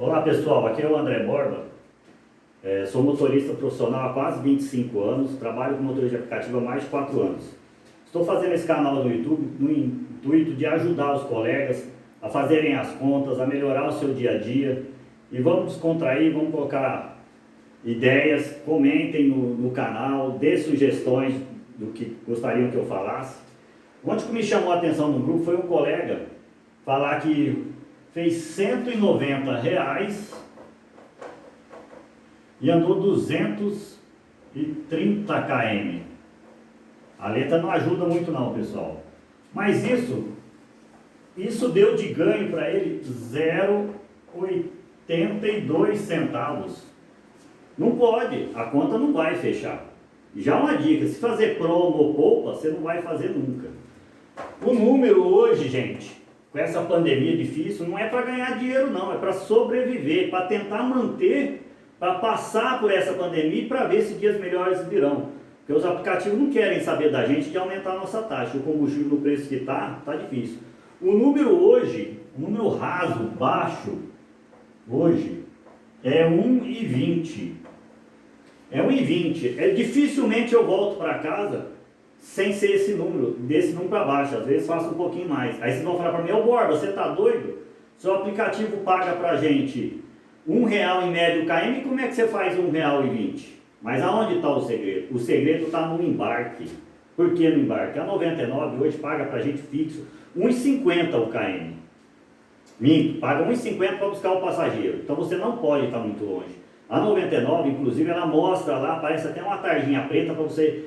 Olá pessoal, aqui é o André Borba, sou motorista profissional há quase 25 anos, trabalho com motorista de aplicativo há mais de 4 anos. Estou fazendo esse canal no YouTube no intuito de ajudar os colegas a fazerem as contas, a melhorar o seu dia a dia e vamos descontrair, vamos colocar ideias, comentem no canal, dê sugestões do que gostariam que eu falasse. Ontem que me chamou a atenção no grupo foi um colega falar que fez R$190 e andou 230 km. A letra não ajuda muito não, pessoal. Mas isso deu de ganho para ele 0,82 centavos. Não pode, a conta não vai fechar. Já uma dica, se fazer promo ou poupa, você não vai fazer nunca. O número hoje, gente, com essa pandemia difícil, não é para ganhar dinheiro não, é para sobreviver, para tentar manter, para passar por essa pandemia e para ver se dias melhores virão. Porque os aplicativos não querem saber da gente de aumentar a nossa taxa, o combustível no preço que está difícil. O número hoje, o número raso, baixo, hoje, é 1,20. É 1,20. Dificilmente eu volto para casa sem ser esse número, desse número para baixo, às vezes faço um pouquinho mais. Aí vocês vão falar para mim, ô Borba, você tá doido? Seu aplicativo paga pra gente R$1 em médio km, como é que você faz R$1,20? Mas aonde está o segredo? O segredo está no embarque. Por que no embarque? A 99 hoje paga pra gente fixo R$1,50 o km. Minto, paga R$1,50 para buscar o passageiro. Então você não pode estar muito longe. A 99, inclusive, ela mostra lá, aparece até uma tarjinha preta para você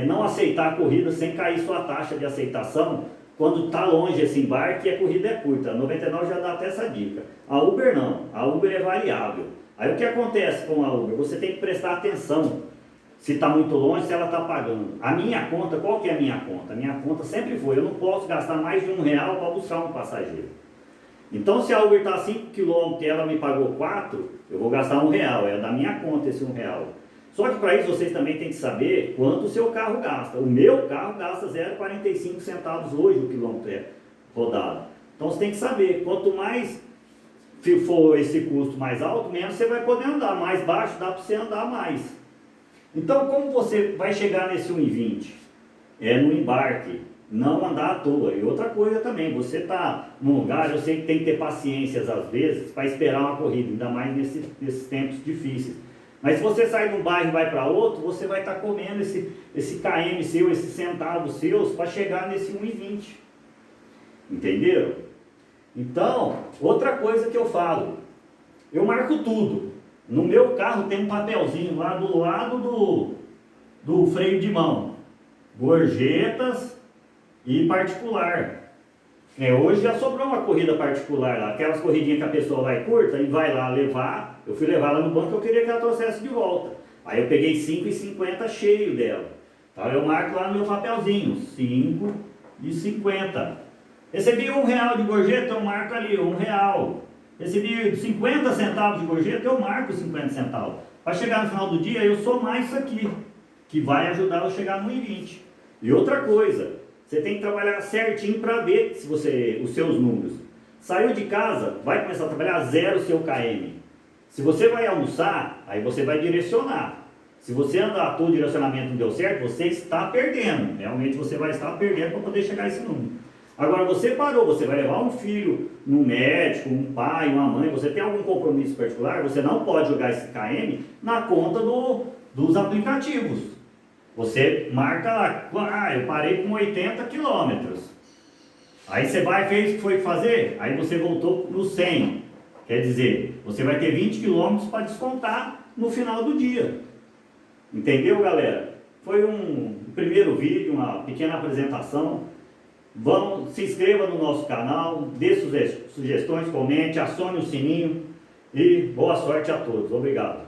não aceitar a corrida sem cair sua taxa de aceitação quando está longe esse embarque e a corrida é curta. A 99 já dá até essa dica. A Uber não, a Uber é variável. Aí o que acontece com a Uber? Você tem que prestar atenção se está muito longe, se ela está pagando. A minha conta, qual que é a minha conta? A minha conta sempre foi, eu não posso gastar mais de R$1 para buscar um passageiro. Então se a Uber está a 5 km e ela me pagou 4, eu vou gastar R$1, é da minha conta esse R$1. Só que para isso vocês também têm que saber quanto o seu carro gasta. O meu carro gasta 0,45 centavos hoje o quilômetro rodado. Então você tem que saber, quanto mais for esse custo mais alto, menos você vai poder andar. Mais baixo dá para você andar mais. Então como você vai chegar nesse 1,20? É no embarque, não andar à toa. E outra coisa também, você está num lugar, eu sei que tem que ter paciência às vezes para esperar uma corrida, ainda mais nesses tempos difíceis. Mas se você sair de um bairro e vai para outro, você vai estar comendo esse KM seu, esses centavos seus, para chegar nesse 1,20. Entenderam? Então, outra coisa que eu falo, eu marco tudo. No meu carro tem um papelzinho lá do lado do freio de mão. Gorjetas e particular. Hoje já sobrou uma corrida particular lá, aquelas corridinhas que a pessoa vai curta e vai lá levar. Eu fui levar ela no banco, eu queria que ela trouxesse de volta. Aí eu peguei 5,50 cheio dela. Então eu marco lá no meu papelzinho, 5,50. Recebi R$1 de gorjeta, eu marco ali, R$1. Recebi 50 centavos de gorjeta, eu marco 50 centavos. Para chegar no final do dia, eu somar isso aqui, que vai ajudar eu a chegar no 1,20. E outra coisa, você tem que trabalhar certinho para ver se os seus números. Saiu de casa, vai começar a trabalhar 0 seu KM. Se você vai almoçar, aí você vai direcionar. Se você andar à toa, o direcionamento não deu certo, você está perdendo. Realmente você vai estar perdendo para poder chegar a esse número. Agora você parou, você vai levar um filho no médico, um pai, uma mãe, você tem algum compromisso particular, você não pode jogar esse KM na conta dos aplicativos. Você marca lá, eu parei com 80 quilômetros. Aí você vai, fez o que foi fazer, aí você voltou no 100. Quer dizer, você vai ter 20 quilômetros para descontar no final do dia. Entendeu, galera? Foi um primeiro vídeo, uma pequena apresentação. Se inscreva no nosso canal, dê sugestões, comente, acione o sininho e boa sorte a todos. Obrigado.